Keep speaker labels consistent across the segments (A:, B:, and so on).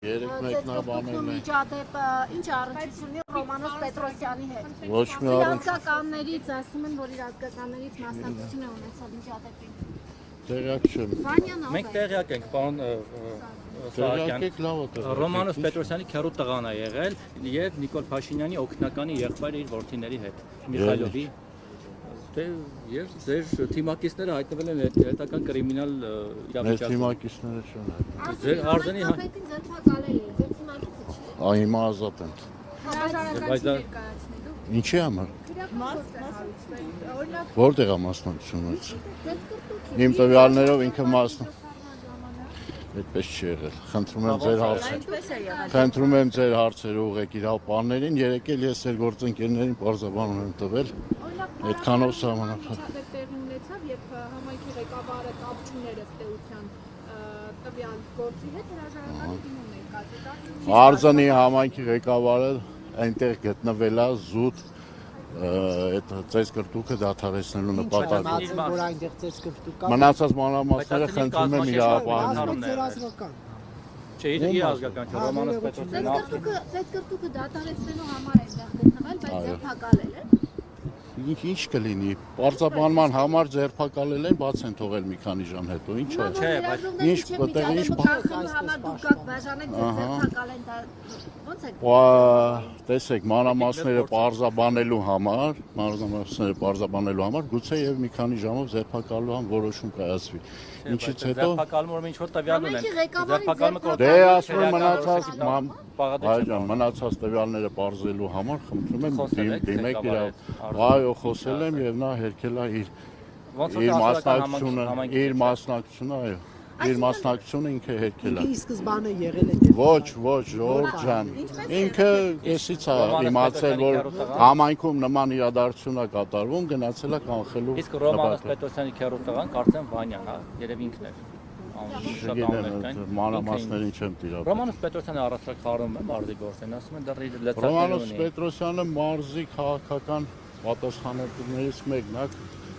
A: Երեք մեկնաբանել են։
B: Ինչ առնչություն Ռոմանոս Պետրոսյանի հետ։
A: Ոչ մի
B: Ազգականներից ասում են, որ իր ազգականներից մասնակցություն է ունեցել միջադեպին։
A: Տեղյակ չեմ։
C: Մենք տեղյակ ենք, պարոն Սահակյան։ Ռոմանոս Պետրոսյանի քեռու տղան է եղել եւ Նիկոլ Փաշինյանի օգնականի եղբայրը իր որդիների հետ, Միխայլովի։ Եվ ձեր թիմակիցները հայտնվել են հետական կրիմինալ իրավիճակում։
A: Մեր թիմակիցները չեն հայտնվել։
B: Ձեր արձանի հայտնին ձերբակալել է, ձեր թիմակիցը չի։
A: Հիմա ազատ են։ Ինչի համար։ Որտեղ է մասնակցությունը։ Իմ տվյալներով ինքը այդպես չի եղել։ Խնդրում եմ ձեր հարցերը ուղղեք իրավապահներին, երեկ էլ ես ձեր գործընկերներին պարզաբանում եմ տվել։ Այդքանով սահմանափակ։
B: Ունեցավ, երբ համայնքի ղեկավարը կապ չուներ ըստ էության տվյալ գործի հետ հրաժարականի դիմում ներկայացրեց։
A: Արձանի համայնքի ղեկավարը այնտեղ գտնվել է զուտ այդ ծես կրտուկը դադարեցնելու նպատակով։ Մնացած մանրամասները խնդրում եմ իրավապահներին։
C: Չէ, իր ազգական չէ, Ռոմանոս Պետրոսյանը։
B: Ծես կրտուկը դադարեցնելու համար է այնտեղ գտնվել, բայց ձերբակալել է։
A: Ինչ կլինի, պարզաբանման համար ձերբակալել են, բաց են թողել մի քանի ժամ հետո, ինչ է։ Ինչ պատեղ ինչ տեսեք, մանրամասները պարզաբանելու համար, գուցե եւ մի քանի ժամով ձերբակալելու համար որոշում կայացվի։ Ինչից հետո
C: ձերբակալումը ինչ որ տվյալ ունեն։ Ձերբակալումը
A: դե ասում եմ մնացած տվյալները պարզելու համար խնդրում եմ դիմեք իրավ խոսել եմ եւ նա հերքել է իր մասնակցությունը ինքը հերքել է։
D: Ի սկզբանե եղել է։
A: Ոչ, Ժողովուրդ ջան։ Ինքը էսից է իմացել, որ համայնքում նման իրադարձություն է կատարվում, գնացել է կանխելու։
C: Իսկ Ռոմանոս Պետրոսյանի քեռու տղան կարծեմ Վանյան է, երևի ինքն էր։
A: Մանրամասներին չեմ տիրապետում։
C: Ռոմանոս Պետրոսյանը առասարակ խառնում է մարզի գործին, ասում են դեռ իր լծակներ ունի։
A: Ռոմանոս Պետրոսյանը մարզի քաղաքական պատասխանատուներից մեկն է,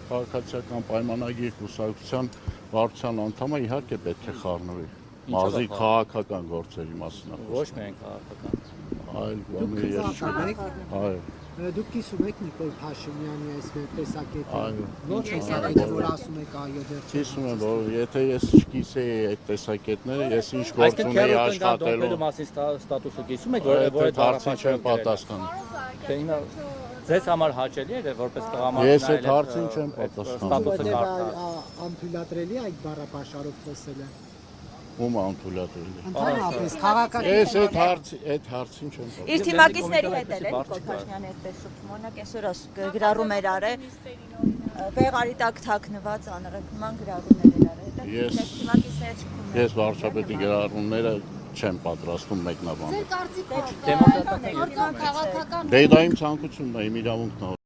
A: քաղաքացիական պայմանագիր կուսակցության վարչության անդամը իհարկե պետք է խառնվի։ Մարզի քաղաքական գործերի մասին։
C: Ոչ միայն քաղաքական։
A: Այլ բաներ ես չգիտեմ։
D: Դուք կիսում եք Նիկոլ Փաշինյանի այս տեսակետին։ Ոչ տեսակետը, որ ասում եք այո դեռ չի։
A: Կիսում եմ, որ եթե ես չկիսեի այդ տեսակետները, ես ինչ գործ ունեի աշխատելու։
C: Մասին ստատուսը կիսում եք, որ այդ
A: հարցին չեմ պատասխանում։
C: Թե հիմա ձեզ համար հաճելի է որպես տղամարդ
A: ես այդ հարցին չեմ պատասխանում։
D: Անթույլատրելի այդ բառապաշարով խոսելը։
A: Ում անթույլատրելի։
D: Ընդհանրապես քաղաքական։
A: Ես այդ հարցին չեմ պատասխանում։
E: Իր թիմակիցների հետ էլ Նիկոլ Փաշինյանը այդպես շփում, օրինակ այսօր գրառում էր արել, վեղարի տակ թաքնված անհրաժեշտման գրառումներ էր արել։
A: Ես
E: թիմակիցները շփում։
A: Ես վարչապետի գրառումները չեմ պատրաստում մեկնաբանել։
B: Ձեր կարծիքով
A: Դե դա իմ ցանկությունն է, իմ իրավունքն է։